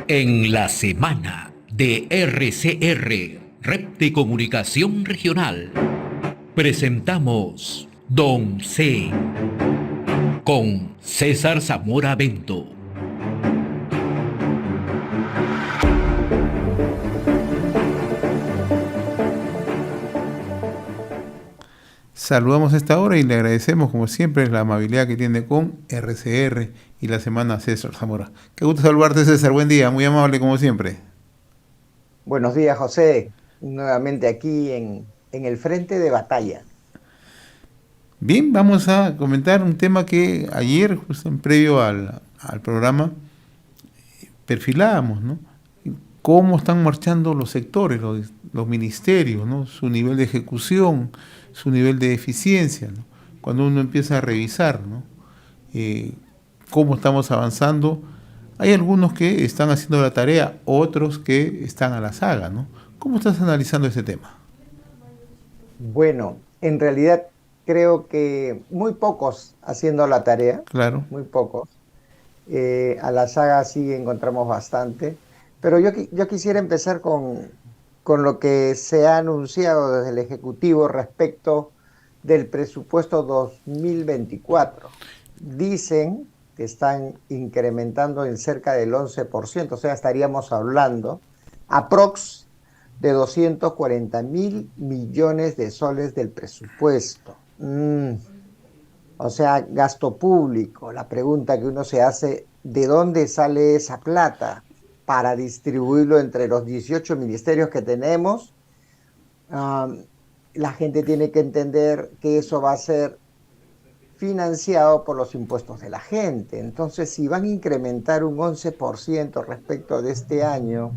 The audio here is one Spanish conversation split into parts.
En la semana de RCR, Red de Comunicación Regional, presentamos Don C. con César Zamora Bento. Saludamos a esta hora y le agradecemos, como siempre, la amabilidad que tiene con RCR y la semana César Zamora. Qué gusto saludarte, César. Buen día, muy amable como siempre. Buenos días, José. Nuevamente aquí en el frente de batalla. Bien, vamos a comentar un tema que ayer, justo en previo al programa, perfilábamos, ¿no? Cómo están marchando los sectores, los ministerios, ¿no? Su nivel de ejecución, su nivel de eficiencia, ¿no? Cuando uno empieza a revisar, ¿no? Cómo estamos avanzando, hay algunos que están haciendo la tarea, otros que están a la saga, ¿no? ¿Cómo estás analizando ese tema? Bueno, en realidad creo que muy pocos haciendo la tarea, Claro. muy pocos. A la saga sí encontramos bastante, pero yo quisiera empezar con lo que se ha anunciado desde el Ejecutivo respecto del presupuesto 2024. Dicen que están incrementando en cerca del 11%, o sea, estaríamos hablando aprox de 240.000 millones de soles del presupuesto. O sea, gasto público. La pregunta que uno se hace, ¿de dónde sale esa plata para distribuirlo entre los 18 ministerios que tenemos? Um, la gente tiene que entender que eso va a ser financiado por los impuestos de la gente. Entonces, si van a incrementar un 11% respecto de este año,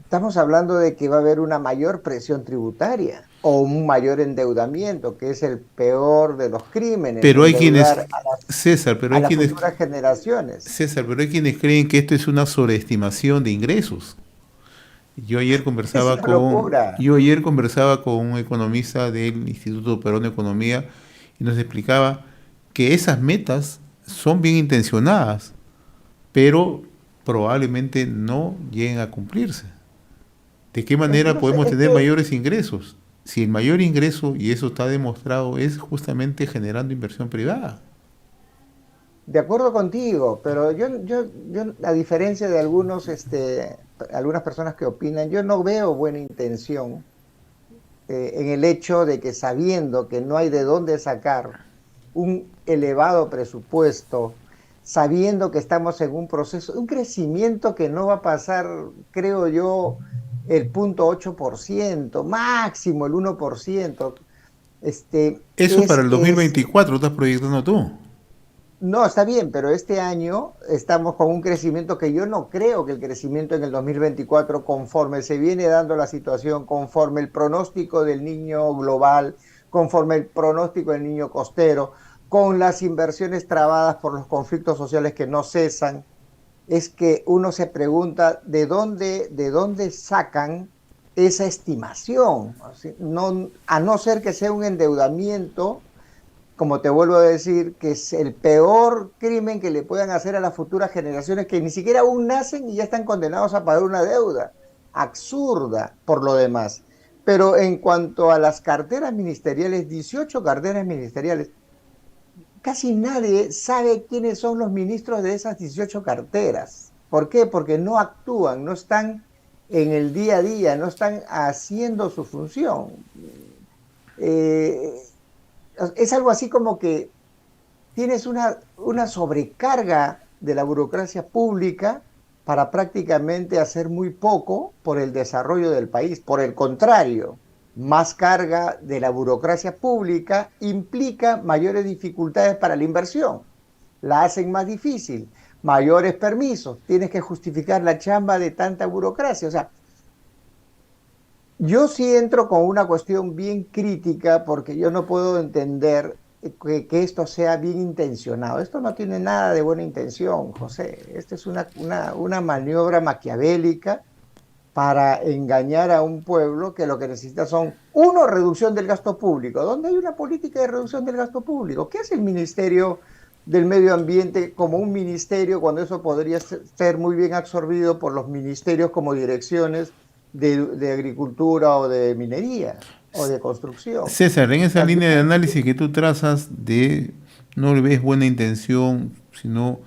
estamos hablando de que va a haber una mayor presión tributaria o un mayor endeudamiento, que es el peor de los crímenes, Pero hay quienes, endeudar César, a las futuras generaciones. César, pero hay quienes creen que esto es una sobreestimación de ingresos. Yo ayer Es conversaba una con, locura. yo ayer conversaba con un economista del Instituto Peruano de Economía y nos explicaba que esas metas son bien intencionadas, pero probablemente no lleguen a cumplirse. ¿De qué Es que manera no sé, podemos es tener que mayores ingresos? Si el mayor ingreso, y eso está demostrado, es justamente generando inversión privada. de acuerdo contigo, pero a diferencia de algunas personas que opinan, yo no veo buena intención en el hecho de que sabiendo que no hay de dónde sacar un elevado presupuesto, sabiendo que estamos en un proceso, un crecimiento que no va a pasar, creo yo, el 0,8%, máximo el 1%. Este, Eso para es, el es 2024 lo estás proyectando tú. No, está bien, pero este año estamos con un crecimiento que yo no creo que el crecimiento en el 2024, conforme se viene dando la situación, conforme el pronóstico del niño global, conforme el pronóstico del niño costero, con las inversiones trabadas por los conflictos sociales que no cesan, es que uno se pregunta de dónde sacan esa estimación. Así, no, a no ser que sea un endeudamiento, como te vuelvo a decir, que es el peor crimen que le puedan hacer a las futuras generaciones que ni siquiera aún nacen y ya están condenados a pagar una deuda absurda por lo demás. Pero en cuanto a las carteras ministeriales, 18 carteras ministeriales, casi nadie sabe quiénes son los ministros de esas 18 carteras. ¿Por qué? Porque no actúan, no están en el día a día, no están haciendo su función. Eh, es algo así como que tienes una sobrecarga de la burocracia pública para prácticamente hacer muy poco por el desarrollo del país. Por el contrario, más carga de la burocracia pública implica mayores dificultades para la inversión. La hacen más difícil, mayores permisos, tienes que justificar la chamba de tanta burocracia. O sea, yo sí entro con una cuestión bien crítica porque yo no puedo entender que esto sea bien intencionado. Esto no tiene nada de buena intención, José. Esta es una maniobra maquiavélica para engañar a un pueblo que lo que necesita son, uno, reducción del gasto público. ¿Dónde hay una política de reducción del gasto público? ¿Qué hace el Ministerio del medio ambiente como un ministerio, cuando eso podría ser muy bien absorbido por los ministerios como direcciones de agricultura o de minería o de construcción. César, en esa También línea de análisis que tú trazas de no le ves buena intención, sino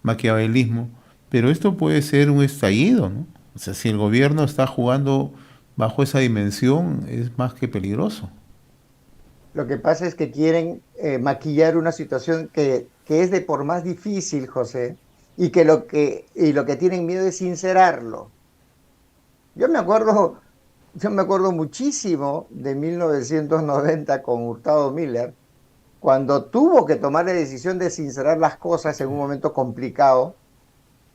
maquiavelismo, pero esto puede ser un estallido, ¿no? O sea, si el gobierno está jugando bajo esa dimensión, es más que peligroso. lo que pasa es que quieren maquillar una situación que es de por más difícil, José, y lo que tienen miedo es sincerarlo. Yo me acuerdo, yo me acuerdo muchísimo de 1990 con Hurtado Miller, cuando tuvo que tomar la decisión de sincerar las cosas en un momento complicado,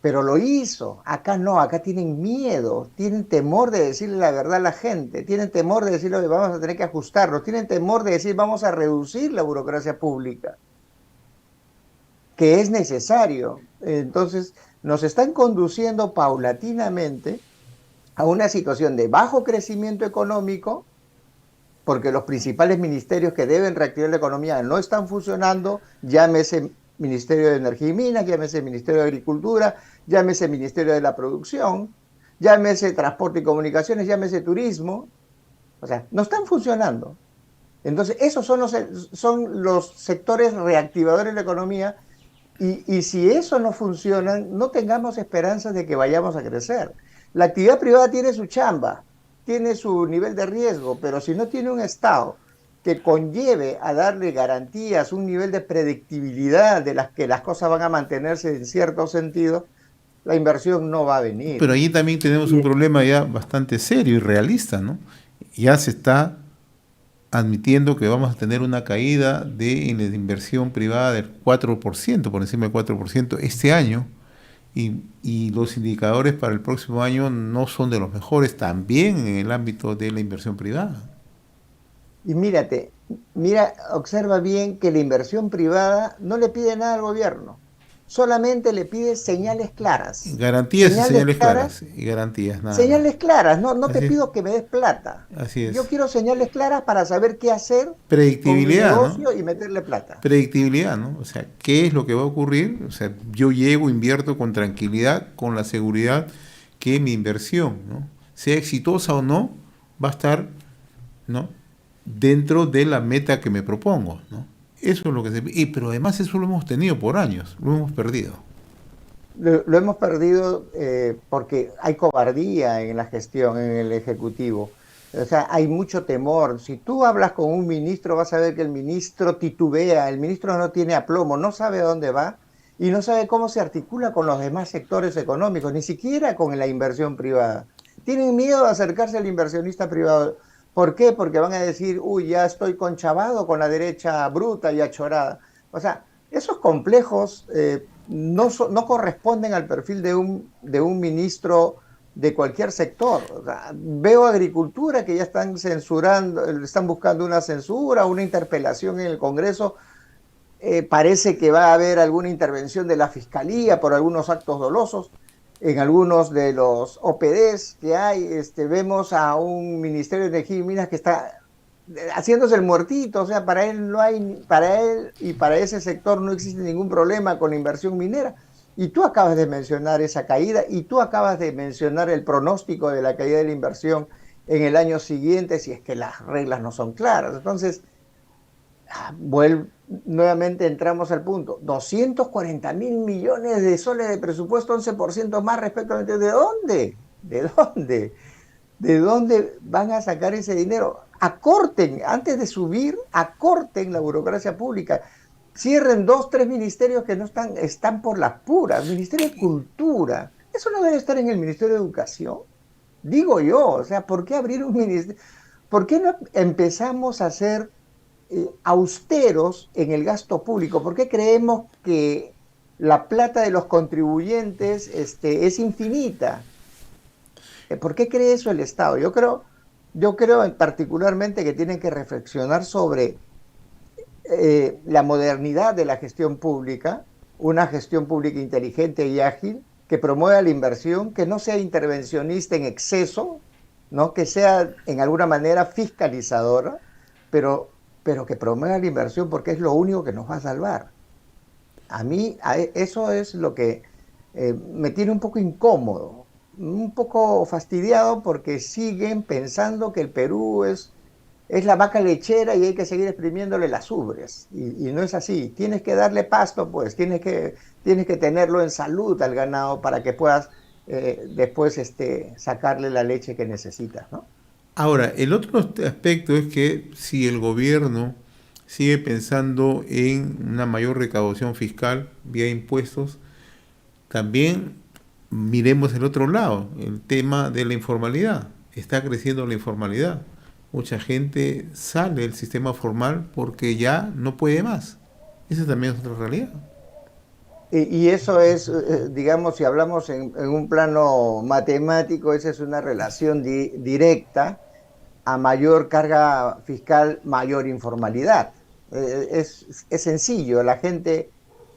pero lo hizo. Acá no, acá tienen miedo, tienen temor de decirle la verdad a la gente, tienen temor de decirle vamos a tener que ajustarlo, tienen temor de decir vamos a reducir la burocracia pública, que es necesario. Entonces, nos están conduciendo paulatinamente a una situación de bajo crecimiento económico, porque los principales ministerios que deben reactivar la economía no están funcionando, llámese Ministerio de Energía y Minas, llámese Ministerio de Agricultura, llámese Ministerio de la Producción, llámese Transporte y Comunicaciones, llámese Turismo, o sea, no están funcionando. Entonces, esos son los sectores reactivadores de la economía y si eso no funciona, no tengamos esperanzas de que vayamos a crecer. La actividad privada tiene su chamba, tiene su nivel de riesgo, pero si no tiene un Estado que conlleve a darle garantías, un nivel de predictibilidad de las que las cosas van a mantenerse en cierto sentido, la inversión no va a venir. Pero allí también tenemos un Y, problema ya bastante serio y realista, ¿no? Ya se está admitiendo que vamos a tener una caída en la inversión privada del 4%, por encima del 4% este año, y los indicadores para el próximo año no son de los mejores también en el ámbito de la inversión privada. y mírate, observa bien que la inversión privada no le pide nada al gobierno, solamente le pide señales claras. Garantías y Señales señales claras. claras, y garantías, nada más. Señales claras, no, no te Así es, pido que me des plata. así Yo es. quiero señales claras para saber qué hacer con mi Predictibilidad, ¿no? negocio y meterle plata. Predictibilidad, ¿no? O sea, ¿qué es lo que va a ocurrir? O sea, yo llego, invierto con tranquilidad, con la seguridad que mi inversión, ¿no? Sea exitosa o no, va a estar, ¿no? Dentro de la meta que me propongo, ¿no? Eso es lo que pero además eso lo hemos tenido por años, lo hemos perdido. Lo hemos perdido porque hay cobardía en la gestión, en el Ejecutivo. O sea, hay mucho temor. Si tú hablas con un ministro, vas a ver que el ministro titubea, el ministro no tiene aplomo, no sabe a dónde va y no sabe cómo se articula con los demás sectores económicos, ni siquiera con la inversión privada. Tienen miedo de acercarse al inversionista privado. ¿Por qué? Porque van a decir, uy, ya estoy conchavado con la derecha bruta y achorada. O sea, esos complejos no corresponden al perfil de un ministro de cualquier sector. O sea, veo agricultura que ya están censurando, están buscando una censura, una interpelación en el Congreso. Parece que va a haber alguna intervención de la Fiscalía por algunos actos dolosos. En algunos de los OPDs que hay, vemos a un Ministerio de Energía y Minas que está haciéndose el muertito, o sea, para él no hay, para él y para ese sector no existe ningún problema con la inversión minera. Y tú acabas de mencionar esa caída y tú acabas de mencionar el pronóstico de la caída de la inversión en el año siguiente si es que las reglas no son claras. Entonces, nuevamente entramos al punto, 240.000 millones de soles de presupuesto, 11% más respecto al anterior. ¿De dónde? ¿De dónde? ¿De dónde van a sacar ese dinero? Acorten, antes de subir, acorten la burocracia pública. Cierren 2, 3 ministerios que no están por las puras. Ministerio de Cultura, eso no debe estar en el Ministerio de Educación. Digo yo, o sea, ¿por qué abrir un ministerio? ¿Por qué no empezamos a hacer austeros en el gasto público? ¿Por qué creemos que la plata de los contribuyentes es infinita? ¿Por qué cree eso el Estado? Yo creo particularmente que tienen que reflexionar sobre la modernidad de la gestión pública, una gestión pública inteligente y ágil, que promueva la inversión, que no sea intervencionista en exceso, ¿no? Que sea en alguna manera fiscalizadora, pero que promueva la inversión porque es lo único que nos va a salvar. eso es lo que me tiene un poco incómodo, un poco fastidiado porque siguen pensando que el Perú es la vaca lechera y hay que seguir exprimiéndole las ubres. Y no es así. Tienes que darle pasto, pues, tienes que tenerlo en salud al ganado para que puedas después sacarle la leche que necesitas, ¿no? Ahora, el otro aspecto es que si el gobierno sigue pensando en una mayor recaudación fiscal vía impuestos, también miremos el otro lado, el tema de la informalidad. Está creciendo la informalidad. Mucha gente sale del sistema formal porque ya no puede más. Esa también es otra realidad. Y eso es, digamos, si hablamos en un plano matemático, esa es una relación directa. A mayor carga fiscal, mayor informalidad. Es sencillo, la gente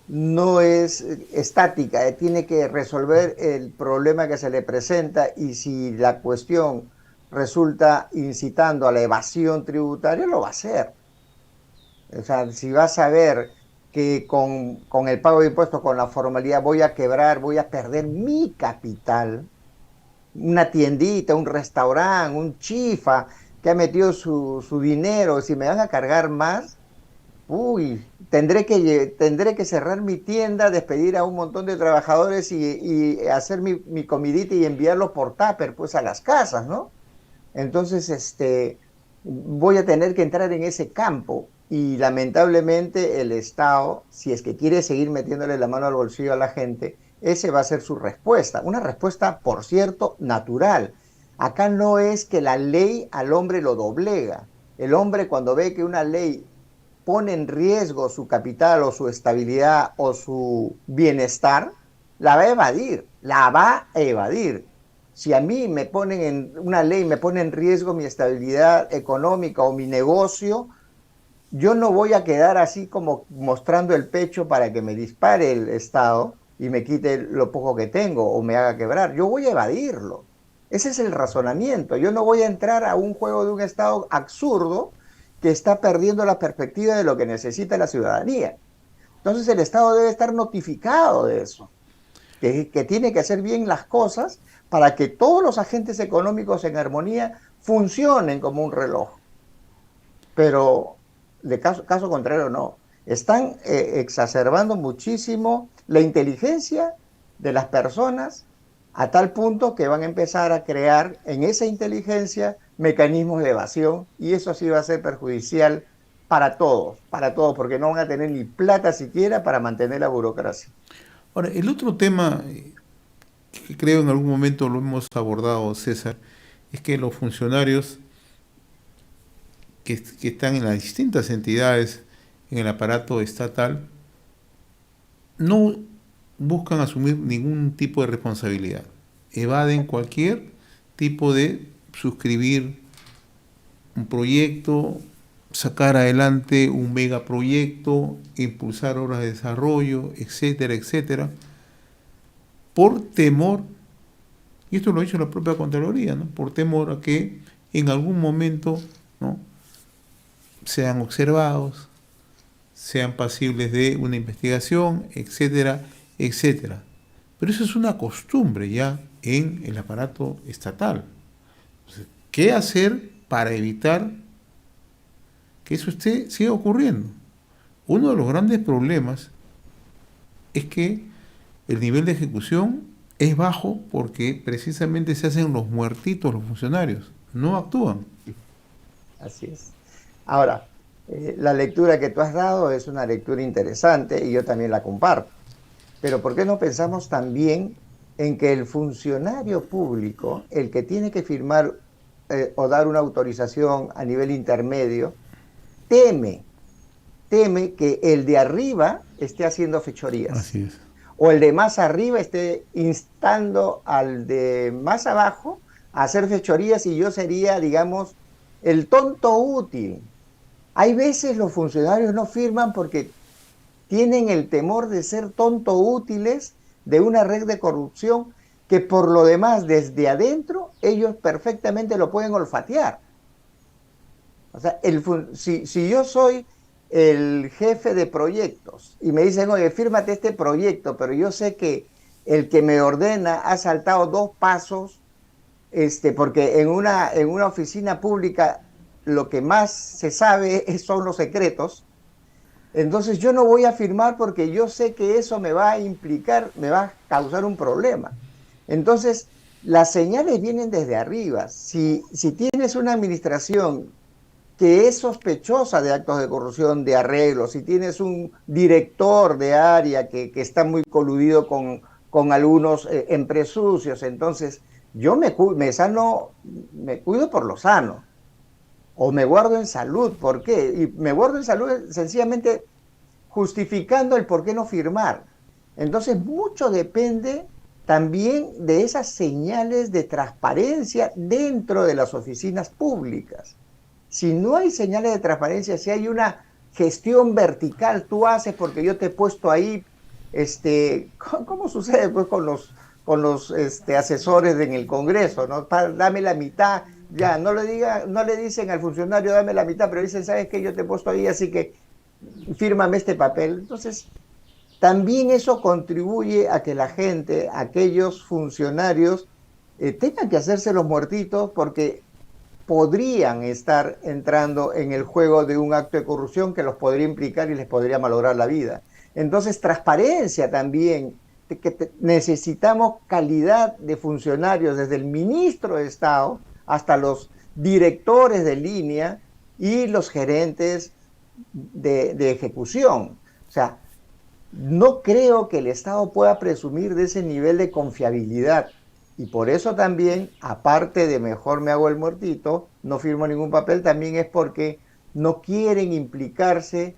no es estática, tiene que resolver el problema que se le presenta y si la cuestión resulta incitando a la evasión tributaria, lo va a hacer. O sea, si vas a ver que con el pago de impuestos, con la formalidad, voy a quebrar, voy a perder mi capital, una tiendita, un restaurante, un chifa que ha metido su dinero, si me van a cargar más, uy, tendré que cerrar mi tienda, despedir a un montón de trabajadores y hacer mi comidita y enviarlo por tupper, pues a las casas, ¿no? Entonces, voy a tener que entrar en ese campo y lamentablemente el Estado, si es que quiere seguir metiéndole la mano al bolsillo a la gente, ese va a ser su respuesta. Una respuesta, por cierto, natural. Acá no es que la ley al hombre lo doblega. El hombre cuando ve que una ley pone en riesgo su capital o su estabilidad o su bienestar, la va a evadir, la va a evadir. Si a mí me ponen en una ley, me pone en riesgo mi estabilidad económica o mi negocio, yo no voy a quedar así como mostrando el pecho para que me dispare el Estado y me quite lo poco que tengo o me haga quebrar. Yo voy a evadirlo. Ese es el razonamiento. Yo no voy a entrar a un juego de un Estado absurdo que está perdiendo la perspectiva de lo que necesita la ciudadanía. Entonces el Estado debe estar notificado de eso, que tiene que hacer bien las cosas para que todos los agentes económicos en armonía funcionen como un reloj. Pero de caso contrario no. Están exacerbando muchísimo la inteligencia de las personas a tal punto que van a empezar a crear en esa inteligencia mecanismos de evasión y eso sí va a ser perjudicial para todos, porque no van a tener ni plata siquiera para mantener la burocracia. Ahora, el otro tema que creo en algún momento lo hemos abordado, César, es que los funcionarios que están en las distintas entidades en el aparato estatal no buscan asumir ningún tipo de responsabilidad. Evaden cualquier tipo de suscribir un proyecto, sacar adelante un megaproyecto, impulsar obras de desarrollo, etcétera, etcétera, por temor, y esto lo ha dicho la propia Contraloría, ¿no? Por temor a que en algún momento, ¿no?, sean observados, sean pasibles de una investigación, etcétera, etcétera. Pero eso es una costumbre ya en el aparato estatal. Entonces, ¿qué hacer para evitar que eso siga ocurriendo? Uno de los grandes problemas es que el nivel de ejecución es bajo porque precisamente se hacen los muertitos los funcionarios, no actúan. Así es. Ahora, la lectura que tú has dado es una lectura interesante y yo también la comparto. Pero ¿por qué no pensamos también en que el funcionario público, el que tiene que firmar o dar una autorización a nivel intermedio, teme que el de arriba esté haciendo fechorías? Así es. O el de más arriba esté instando al de más abajo a hacer fechorías y yo sería, digamos, el tonto útil. Hay veces los funcionarios no firman porque tienen el temor de ser tonto útiles de una red de corrupción que por lo demás desde adentro ellos perfectamente lo pueden olfatear. O sea, si yo soy el jefe de proyectos y me dicen, oye, fírmate este proyecto, pero yo sé que el que me ordena ha saltado 2 pasos, porque en una oficina pública lo que más se sabe son los secretos. Entonces yo no voy a firmar porque yo sé que eso me va a implicar, me va a causar un problema. Entonces, las señales vienen desde arriba. Si tienes una administración que es sospechosa de actos de corrupción, de arreglos, si tienes un director de área que está muy coludido con algunos empresarios, entonces yo me cuido por lo sano, o me guardo en salud. ¿Por qué? Y me guardo en salud sencillamente justificando el por qué no firmar. Entonces, mucho depende también de esas señales de transparencia dentro de las oficinas públicas. Si no hay señales de transparencia, si hay una gestión vertical, tú haces porque yo te he puesto ahí, ¿cómo sucede pues con los asesores en el Congreso? ¿No? Dame la mitad, ya, no le dicen al funcionario dame la mitad, pero dicen, ¿sabes qué? Yo te he puesto ahí, así que fírmame este papel. Entonces, también eso contribuye a que la gente, aquellos funcionarios, tengan que hacerse los muertitos porque podrían estar entrando en el juego de un acto de corrupción que los podría implicar y les podría malograr la vida. Entonces, transparencia también, necesitamos calidad de funcionarios, desde el ministro de Estado hasta los directores de línea y los gerentes de ejecución. O sea, no creo que el Estado pueda presumir de ese nivel de confiabilidad. Y por eso también, aparte de mejor me hago el muertito, no firmo ningún papel, también es porque no quieren implicarse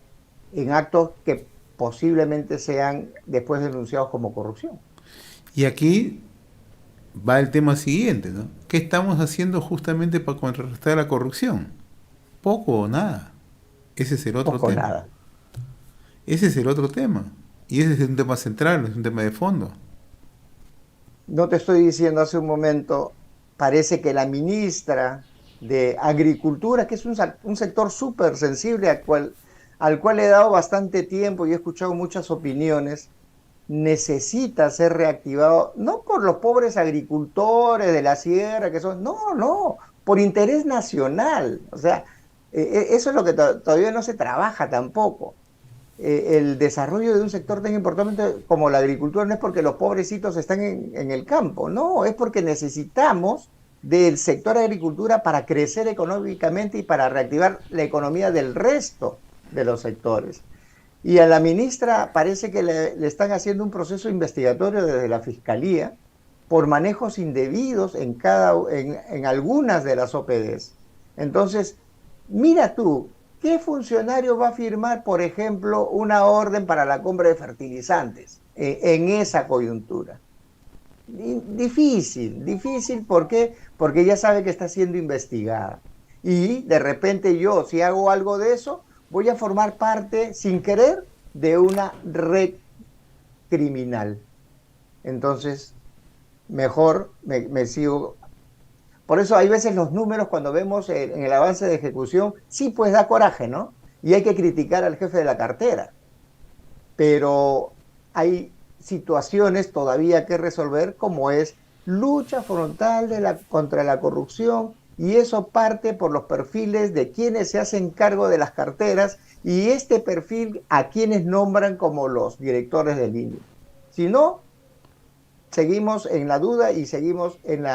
en actos que posiblemente sean después denunciados como corrupción. Y aquí va el tema siguiente, ¿no? ¿Qué estamos haciendo justamente para contrarrestar la corrupción? Poco o nada. Ese es el otro Poco tema. nada. Ese es el otro tema. Y ese es un tema central, es un tema de fondo. No te estoy diciendo hace un momento, parece que la ministra de Agricultura, que es un sector súper sensible al cual he dado bastante tiempo y he escuchado muchas opiniones, necesita ser reactivado, no por los pobres agricultores de la sierra, que son, no, no, por interés nacional. O sea, eso es lo que todavía no se trabaja tampoco. El desarrollo de un sector tan importante como la agricultura no es porque los pobrecitos están en el campo, no, es porque necesitamos del sector agricultura para crecer económicamente y para reactivar la economía del resto de los sectores. Y a la ministra parece que le están haciendo un proceso investigatorio desde la Fiscalía por manejos indebidos en algunas de las OPDs. Entonces, mira tú, ¿qué funcionario va a firmar, por ejemplo, una orden para la compra de fertilizantes en esa coyuntura? Difícil, difícil, ¿por qué? Porque ya sabe que está siendo investigada. Y de repente yo, si hago algo de eso, voy a formar parte, sin querer, de una red criminal. Entonces, mejor me sigo. Por eso hay veces los números cuando vemos en el avance de ejecución, sí, pues da coraje, ¿no? Y hay que criticar al jefe de la cartera. Pero hay situaciones todavía que resolver, como es lucha frontal contra la corrupción, y eso parte por los perfiles de quienes se hacen cargo de las carteras y este perfil a quienes nombran como los directores de línea. Si no, seguimos en la duda y seguimos en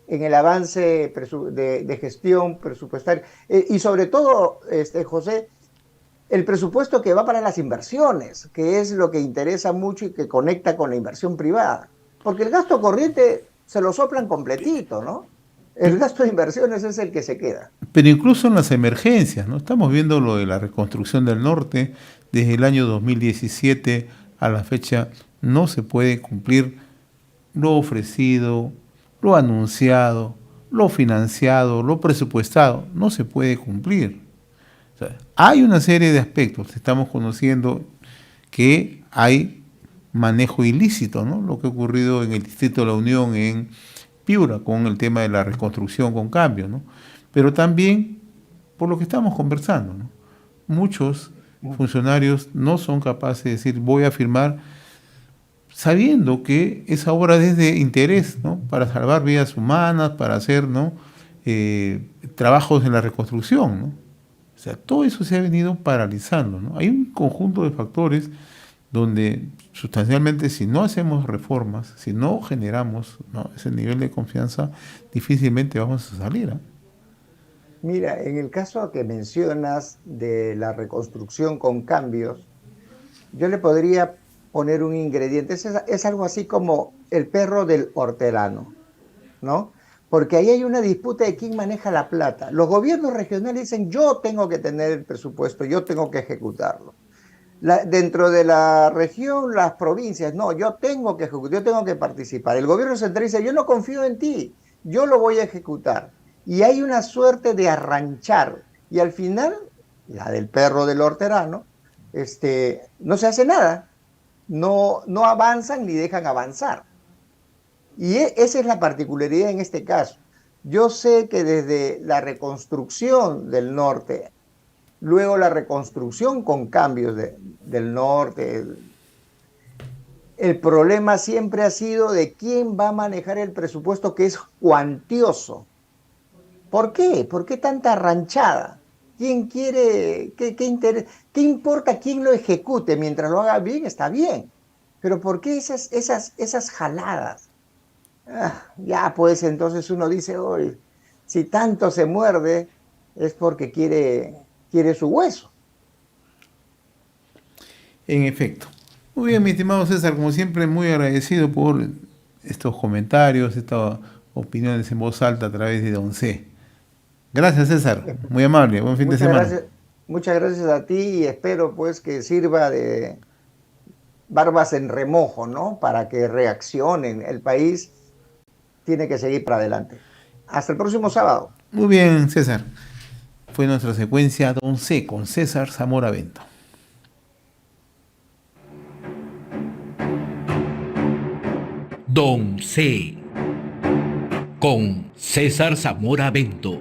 el avance de gestión presupuestaria. Y sobre todo, José, el presupuesto que va para las inversiones, que es lo que interesa mucho y que conecta con la inversión privada. Porque el gasto corriente se lo soplan completito, ¿no? El gasto de inversiones es el que se queda. Pero incluso en las emergencias, ¿no? Estamos viendo lo de la reconstrucción del norte, desde el año 2017 a la fecha no se puede cumplir lo ofrecido, lo anunciado, lo financiado, lo presupuestado, no se puede cumplir. O sea, hay una serie de aspectos, estamos conociendo que hay manejo ilícito, ¿no? Lo que ha ocurrido en el Distrito de la Unión en Piura con el tema de la reconstrucción con cambio, ¿no? Pero también por lo que estamos conversando, ¿no? muchos funcionarios no son capaces de decir voy a firmar sabiendo que esa obra es de interés, ¿no? Para salvar vidas humanas, para hacer, ¿no? Trabajos en la reconstrucción, ¿no? O sea, todo eso se ha venido paralizando, ¿no? Hay un conjunto de factores donde sustancialmente si no hacemos reformas, si no generamos, ¿no?, ese nivel de confianza, difícilmente vamos a salir, ¿eh? Mira, en el caso que mencionas de la reconstrucción con cambios, yo le podría poner un ingrediente. Es algo así como el perro del hortelano, ¿no? Porque ahí hay una disputa de quién maneja la plata. Los gobiernos regionales dicen, yo tengo que tener el presupuesto, yo tengo que ejecutarlo. Dentro de la región, las provincias, no, yo tengo que ejecutar, yo tengo que participar. El gobierno central dice, yo no confío en ti, yo lo voy a ejecutar. Y hay una suerte de arranchar. Y al final, la del perro del hortelano, no se hace nada. No avanzan ni dejan avanzar. Y esa es la particularidad en este caso. Yo sé que desde la reconstrucción del norte, luego la reconstrucción con cambios del norte, el problema siempre ha sido de quién va a manejar el presupuesto, que es cuantioso. ¿Por qué? ¿Por qué tanta ranchada? ¿Quién quiere, qué importa quién lo ejecute? Mientras lo haga bien, está bien. Pero ¿por qué esas jaladas? Ya, pues entonces uno dice, oye, si tanto se muerde, es porque quiere su hueso. En efecto. Muy bien, mi estimado César, como siempre, muy agradecido por estos comentarios, estas opiniones en voz alta a través de Don C. Gracias, César. Muy amable. Buen fin de semana. Muchas gracias a ti y espero pues que sirva de barbas en remojo, ¿no? Para que reaccionen. El país tiene que seguir para adelante. Hasta el próximo sábado. Muy bien, César. Fue nuestra secuencia Don C con César Zamora Bento. Don C con César Zamora Bento.